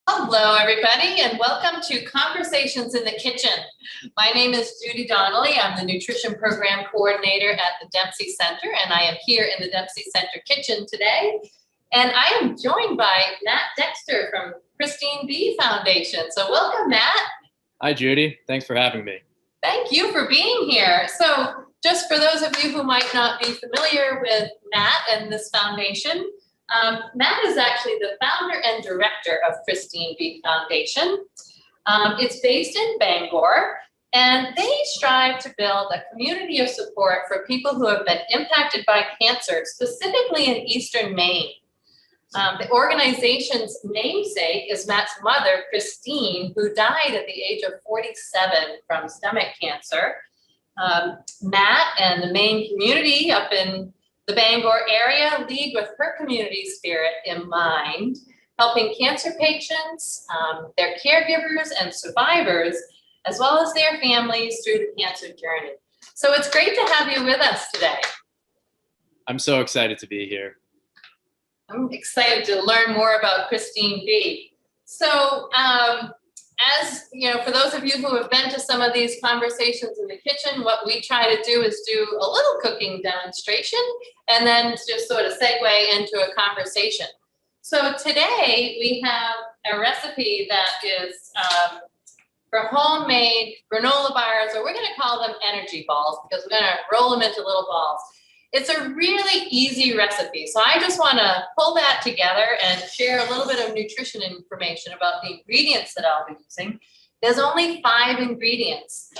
Hello, everybody, and welcome to Conversations in the Kitchen. My name is Judy Donnelly. I'm the Nutrition Program Coordinator at the Dempsey Center, and I am here in the Dempsey Center kitchen today. And I am joined by Matt Dexter from Christine B Foundation. So welcome, Matt. Hi, Judy. Thanks for having me. Thank you for being here. So just for those of you who might not be familiar with Matt and this foundation, Matt is actually the founder and director of Christine B Foundation. It's based in Bangor, and they strive to build a community of support for people who have been impacted by cancer, specifically in Eastern Maine. The organization's namesake is Matt's mother, Christine, who died at the age of 47 from stomach cancer. Matt and the Maine community up in the Bangor area lead with her community spirit in mind, helping cancer patients, their caregivers and survivors, as well as their families through the cancer journey. So it's great to have you with us today. I'm so excited to be here. I'm excited to learn more about Christine B. So, as you know, for those of you who have been to some of these conversations in the kitchen, what we try to do is do a little cooking demonstration and then just sort of segue into a conversation. So today we have a recipe that is for homemade granola bars, or we're going to call them energy balls because we're going to roll them into little balls. It's a really easy recipe. So I just want to pull that together and share a little bit of nutrition information about the ingredients that I'll be using. There's only 5 ingredients.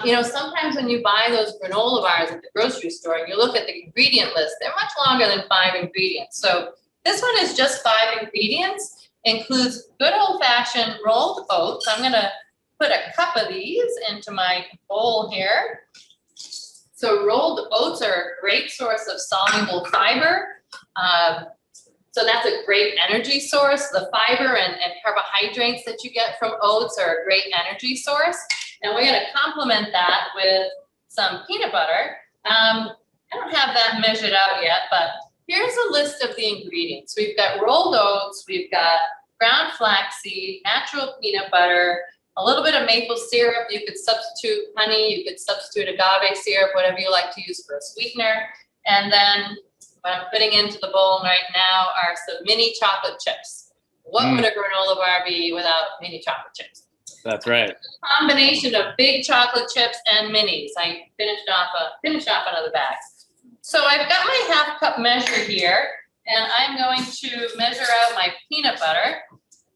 You know, sometimes when you buy those granola bars at the grocery store and you look at the ingredient list, they're much longer than 5 ingredients. So this one is just 5 ingredients, includes good old-fashioned rolled oats. I'm going to put a cup of these into my bowl here. So rolled oats are a great source of soluble fiber. So that's a great energy source. The fiber and carbohydrates that you get from oats are a great energy source. And we're going to complement that with some peanut butter. I don't have that measured out yet, but here's a list of the ingredients. We've got rolled oats, we've got ground flaxseed, natural peanut butter, a little bit of maple syrup. You could substitute honey, you could substitute agave syrup, whatever you like to use for a sweetener. And then what I'm putting into the bowl right now are some mini chocolate chips. What would a granola bar be without mini chocolate chips? That's right. A combination of big chocolate chips and minis. I finished off another bag. So I've got my half cup measure here, and I'm going to measure out my peanut butter.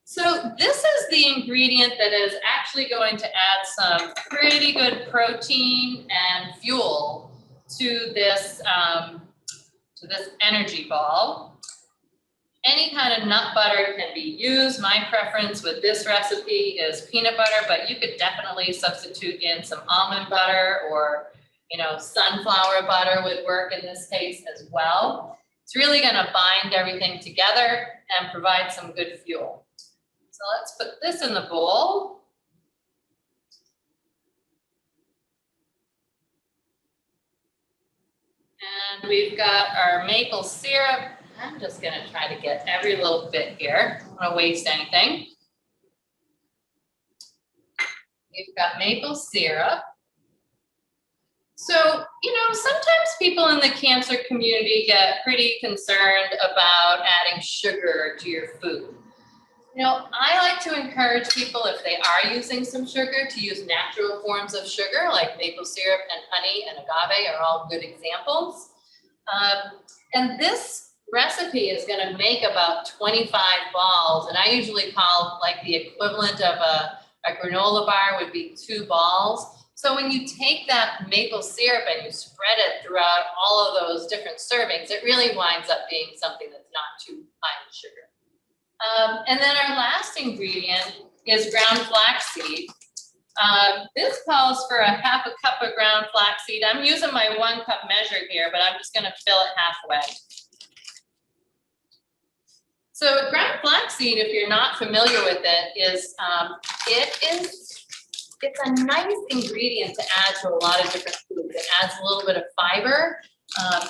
So this is the ingredient that is actually going to add some pretty good protein and fuel to this energy ball. Any kind of nut butter can be used. My preference with this recipe is peanut butter, but you could definitely substitute in some almond butter, or, you know, sunflower butter would work in this case as well. It's really going to bind everything together and provide some good fuel. So let's put this in the bowl. And we've got our maple syrup. I'm just going to try to get every little bit here. I don't want to waste anything. We've got maple syrup. So, you know, sometimes people in the cancer community get pretty concerned about adding sugar to your food. You know, I like to encourage people, if they are using some sugar, to use natural forms of sugar, like maple syrup and honey and agave are all good examples. And this recipe is going to make about 25 balls, and I usually call, like, the equivalent of a granola bar would be 2 balls. So when you take that maple syrup and you spread it throughout all of those different servings, it really winds up being something that's not too high in sugar. And then our last ingredient is ground flaxseed. This calls for a half a cup of ground flaxseed. I'm using my 1 cup measure here, but I'm just going to fill it halfway. So ground flaxseed, if you're not familiar with it, is it's a nice ingredient to add to a lot of different foods. It adds a little bit of fiber,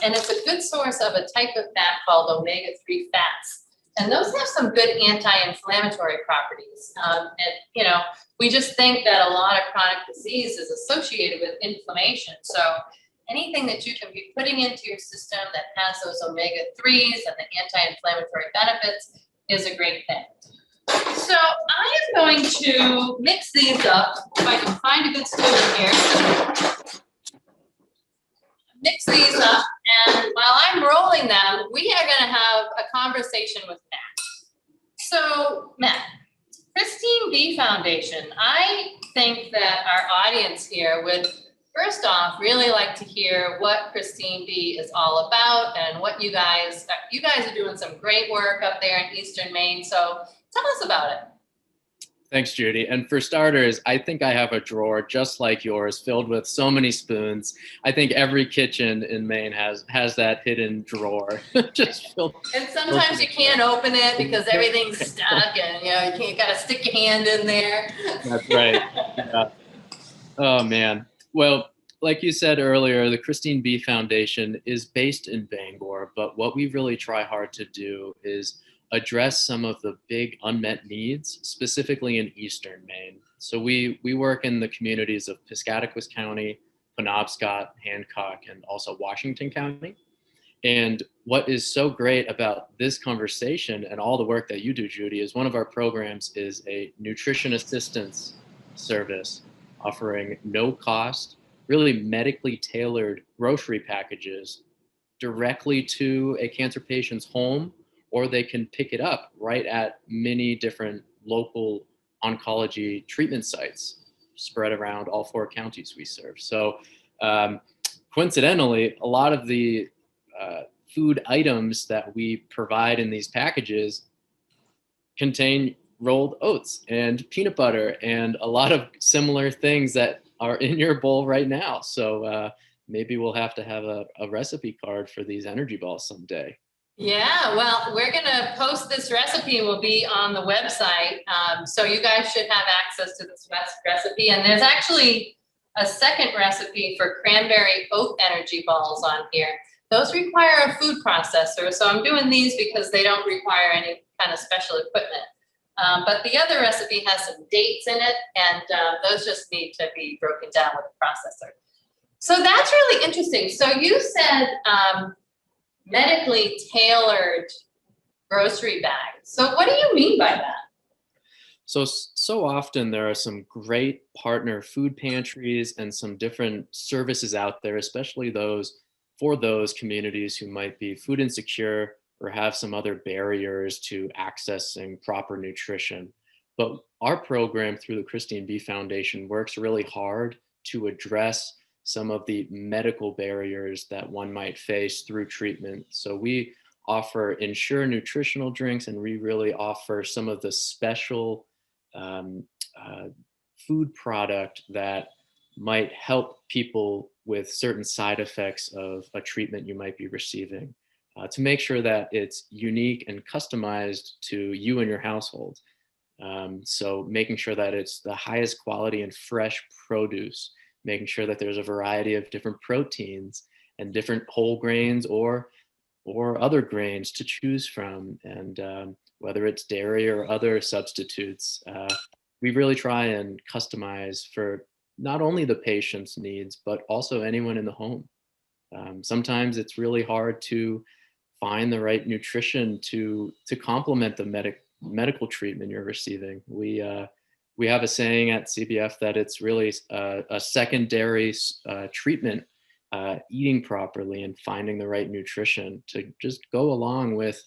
and it's a good source of a type of fat called omega-3 fats. And those have some good anti-inflammatory properties. We just think that a lot of chronic disease is associated with inflammation. So anything that you can be putting into your system that has those omega-3s and the anti-inflammatory benefits is a great thing. So I am going to mix these up. If I can find a good spoon here. Mix these up, and while I'm rolling them, we are going to have a conversation with Matt. So, Matt, Christine B Foundation, I think that our audience here would, first off, really like to hear what Christine B is all about and what you guys are doing some great work up there in Eastern Maine. So tell us about it. Thanks, Judy. And for starters, I think I have a drawer just like yours filled with so many spoons. I think every kitchen in Maine has that hidden drawer just filled. And sometimes you can't open it because everything's stuck and you gotta stick your hand in there. That's right. Yeah. Oh man. Well, like you said earlier, the Christine B Foundation is based in Bangor, but what we really try hard to do is address some of the big unmet needs, specifically in Eastern Maine. So we work in the communities of Piscataquis County, Penobscot, Hancock, and also Washington County. And what is so great about this conversation and all the work that you do, Judy, is one of our programs is a nutrition assistance service offering no cost, really medically tailored grocery packages directly to a cancer patient's home, or they can pick it up right at many different local oncology treatment sites spread around all 4 counties we serve. So coincidentally, a lot of the food items that we provide in these packages contain rolled oats and peanut butter and a lot of similar things that are in your bowl right now. So maybe we'll have to have a recipe card for these energy balls someday. Yeah, well, we're going to post this recipe. Will be on the website. So you guys should have access to this recipe. And there's actually a second recipe for cranberry oat energy balls on here. Those require a food processor. So I'm doing these because they don't require any kind of special equipment. But the other recipe has some dates in it, and those just need to be broken down with a processor. So that's really interesting. So you said medically tailored grocery bags. So what do you mean by that? So often there are some great partner food pantries and some different services out there, especially for those communities who might be food insecure or have some other barriers to accessing proper nutrition. But our program through the Christine B Foundation works really hard to address some of the medical barriers that one might face through treatment. So we offer Ensure nutritional drinks, and we really offer some of the special food product that might help people with certain side effects of a treatment you might be receiving, to make sure that it's unique and customized to you and your household. So making sure that it's the highest quality and fresh produce, making sure that there's a variety of different proteins and different whole grains or other grains to choose from, and whether it's dairy or other substitutes. We really try and customize for not only the patient's needs, but also anyone in the home. Sometimes it's really hard to find the right nutrition to complement the medical treatment you're receiving. We have a saying at CBF that it's really a secondary treatment, eating properly and finding the right nutrition to just go along with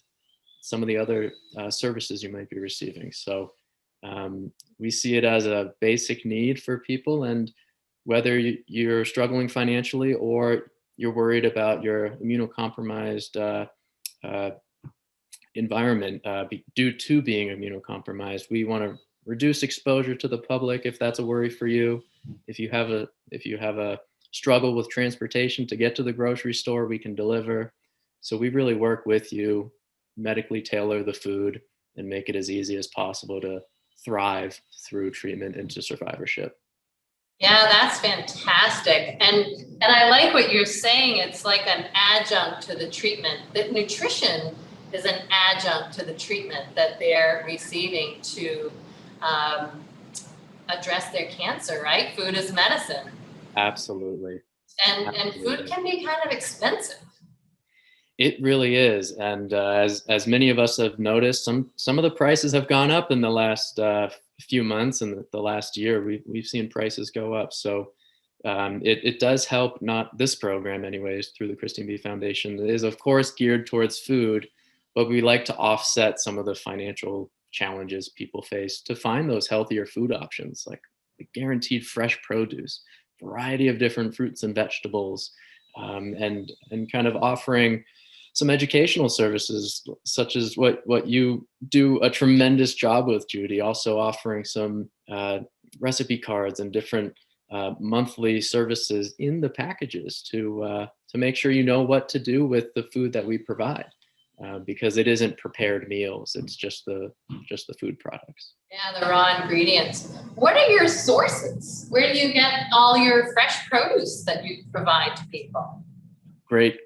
some of the other services you might be receiving. So we see it as a basic need for people, and whether you're struggling financially or you're worried about your immunocompromised environment due to being immunocompromised, we want to reduce exposure to the public if that's a worry for you. If you have a struggle with transportation to get to the grocery store, we can deliver. So we really work with you, medically tailor the food, and make it as easy as possible to thrive through treatment into survivorship. Yeah, that's fantastic. And I like what you're saying. It's like an adjunct to the treatment. That nutrition is an adjunct to the treatment that they're receiving to address their cancer, right? Food is medicine. Absolutely. And food can be kind of expensive. It really is, and as many of us have noticed, some of the prices have gone up in the last few months, and the last year we've seen prices go up. So it does help. Not this program, anyways, through the Christine B Foundation, it is of course geared towards food, but we like to offset some of the financial challenges people face to find those healthier food options, like the guaranteed fresh produce, variety of different fruits and vegetables, and kind of offering some educational services such as what you do a tremendous job with, Judy, also offering some recipe cards and different monthly services in the packages to make sure you know what to do with the food that we provide, because it isn't prepared meals, it's just the food products. Yeah, the raw ingredients. What are your sources? Where do you get all your fresh produce that you provide to people? Great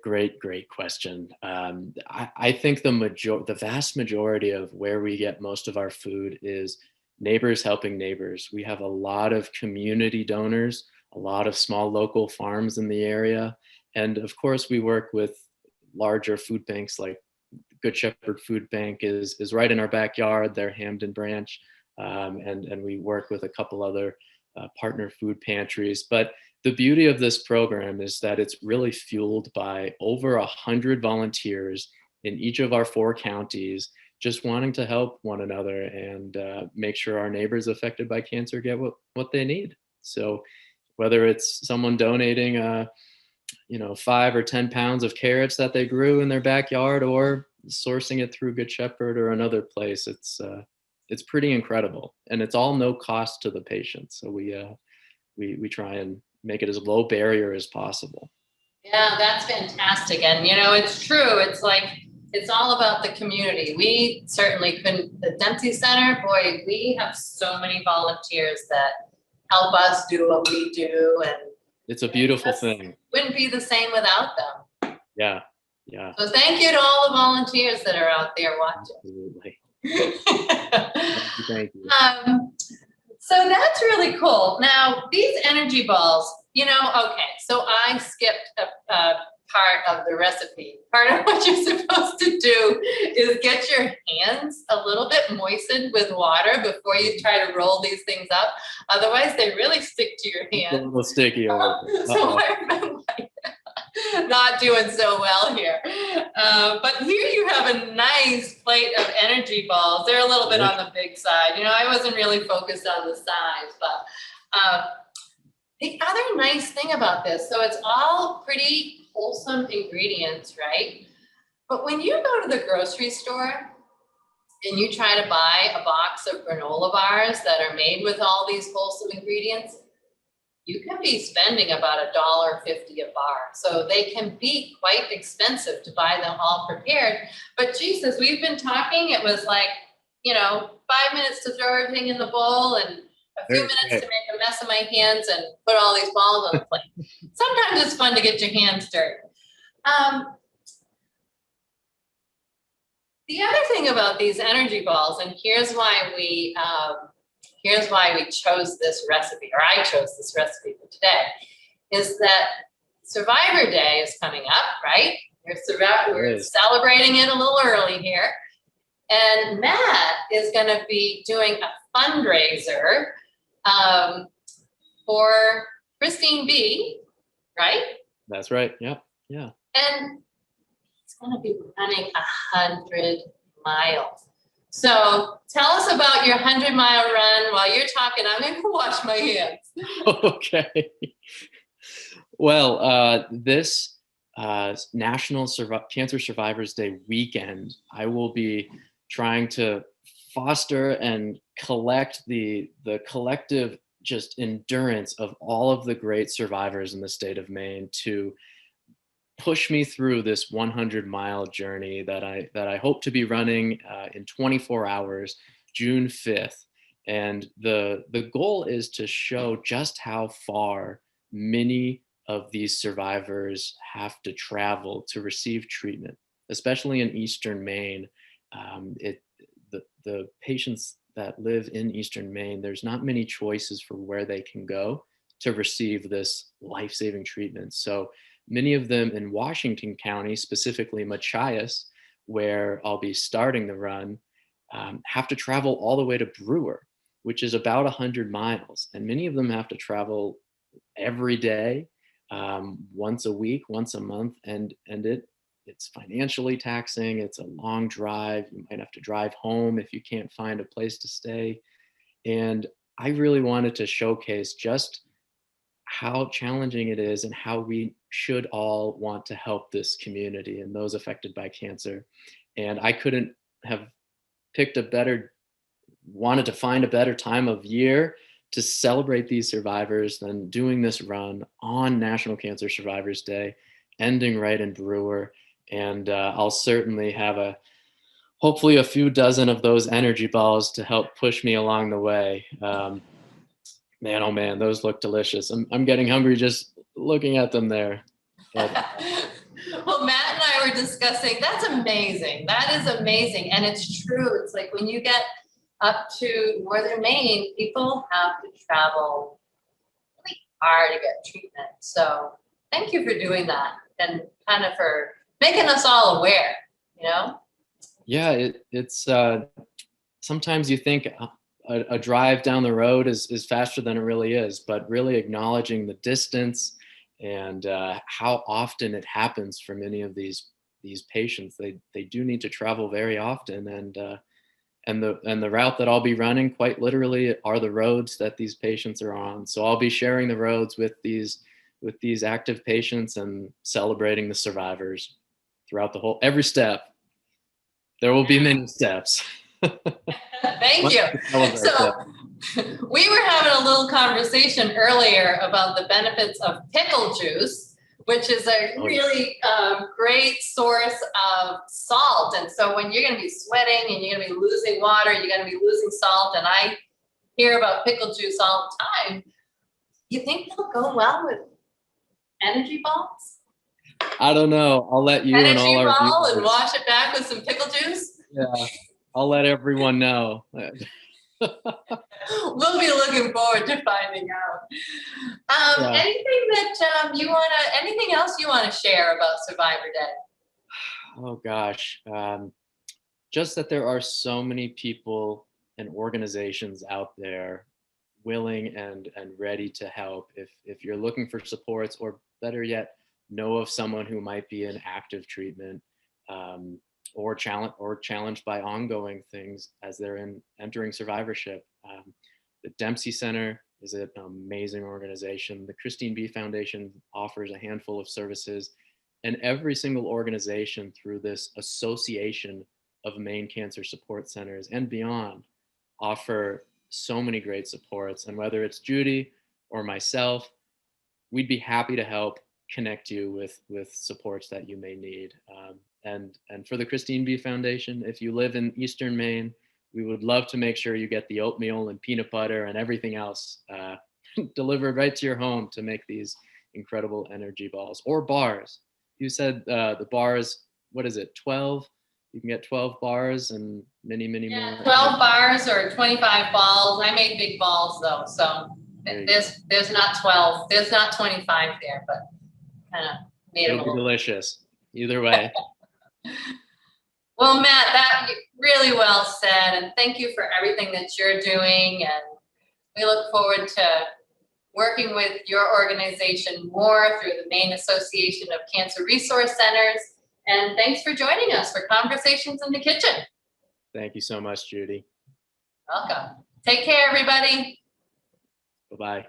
question. I think the vast majority of where we get most of our food is neighbors helping neighbors. We have a lot of community donors, a lot of small local farms in the area, and of course we work with larger food banks like Good Shepherd Food Bank is right in our backyard. They're Hamden branch, and we work with a couple other partner food pantries. But the beauty of this program is that it's really fueled by over 100 volunteers in each of our 4 counties, just wanting to help one another and make sure our neighbors affected by cancer get what they need. So whether it's someone donating 5 or 10 pounds of carrots that they grew in their backyard, or sourcing it through Good Shepherd or another place, it's pretty incredible, and it's all no cost to the patient. So we try and make it as low barrier as possible. Yeah, that's fantastic. And it's true. It's like it's all about the community. We certainly couldn't. The Dempsey Center, boy, we have so many volunteers that help us do what we do, and it's a beautiful thing. Wouldn't be the same without them. Yeah. So thank you to all the volunteers that are out there watching. Absolutely. Thank you. So that's really cool. Now, these energy balls, okay, so I skipped a part of the recipe. Part of what you're supposed to do is get your hands a little bit moistened with water before you try to roll these things up. Otherwise, they really stick to your hands. A little sticky. So I've been not doing so well here. But here you have a nice plate of energy balls. They're a little bit on the big side. I wasn't really focused on the size, but the other nice thing about this, so it's all pretty wholesome ingredients, right? But when you go to the grocery store and you try to buy a box of granola bars that are made with all these wholesome ingredients, you can be spending about $1.50 a bar. So they can be quite expensive to buy them all prepared. But Jesus, we've been talking, it was like, 5 minutes to throw everything in the bowl and a few minutes to make a mess of my hands and put all these balls on the plate. Sometimes it's fun to get your hands dirty. The other thing about these energy balls, and here's why we chose this recipe, or I chose this recipe for today, is that Survivor Day is coming up, right? We're celebrating it a little early here. And Matt is going to be doing a fundraiser for Christine B, right? That's right. Yeah. And it's going to be running 100 miles. So tell us about your 100-mile run. While you're talking, I'm going to wash my hands. Okay. Well, this National Cancer Survivors Day weekend, I will be trying to foster and collect the collective just endurance of all of the great survivors in the state of Maine to push me through this 100-mile journey that I hope to be running in 24 hours, June 5th. And the goal is to show just how far many of these survivors have to travel to receive treatment. especially in Eastern Maine. The patients that live in Eastern Maine, there's not many choices for where they can go to receive this life-saving treatment. So many of them in Washington County, specifically Machias, where I'll be starting the run, have to travel all the way to Brewer, which is about 100 miles. And many of them have to travel every day, once a week, once a month, and it's financially taxing. It's a long drive. You might have to drive home if you can't find a place to stay. And I really wanted to showcase just how challenging it is and how we should all want to help this community and those affected by cancer. And I couldn't have picked a better, wanted to find a better time of year to celebrate these survivors than doing this run on National Cancer Survivors Day, ending right in Brewer. And I'll certainly have hopefully a few dozen of those energy balls to help push me along the way. Man, oh man, those look delicious. I'm getting hungry just looking at them there. But Well, Matt and I were discussing, that's amazing. That is amazing. And it's true. It's like when you get up to northern Maine, people have to travel really far to get treatment. So thank you for doing that and kind of for making us all aware, you know? yeah, it's sometimes you think a drive down the road is faster than it really is, but really acknowledging the distance and how often it happens for many of these patients. They do need to travel very often, and the route that I'll be running quite literally are the roads that these patients are on. So I'll be sharing the roads with these active patients and celebrating the survivors throughout every step. There will be many steps. Thank you. So we were having a little conversation earlier about the benefits of pickle juice, which is a really great source of salt. And so when you're going to be sweating and you're going to be losing water, you're going to be losing salt. And I hear about pickle juice all the time. You think it'll go well with energy balls? I don't know. I'll let you and all our ball viewers. And wash it back with some pickle juice. Yeah, I'll let everyone know. We'll be looking forward to finding out. Anything that anything else you wanna share about Survivor Day? Oh gosh, just that there are so many people and organizations out there willing and ready to help. If you're looking for supports, or better yet, know of someone who might be in active treatment, or challenged by ongoing things as they're entering survivorship. The Dempsey Center is an amazing organization. The Christine B. Foundation offers a handful of services, and every single organization through this association of Maine Cancer Support Centers and beyond offer so many great supports. And whether it's Judy or myself, we'd be happy to help connect you with supports that you may need. And for the Christine B. Foundation, if you live in Eastern Maine, we would love to make sure you get the oatmeal and peanut butter and everything else delivered right to your home to make these incredible energy balls or bars. You said the bars, what is it, 12? You can get 12 bars and many more. 12 bars or 25 balls. I made big balls though, so there's not 12, there's not 25 there, but kind of made It'll be delicious either way. Well, Matt, that really well said, and thank you for everything that you're doing, and we look forward to working with your organization more through the Maine Association of Cancer Resource Centers. And thanks for joining us for Conversations in the Kitchen. Thank you so much, Judy. Welcome. Take care, everybody. Bye-bye.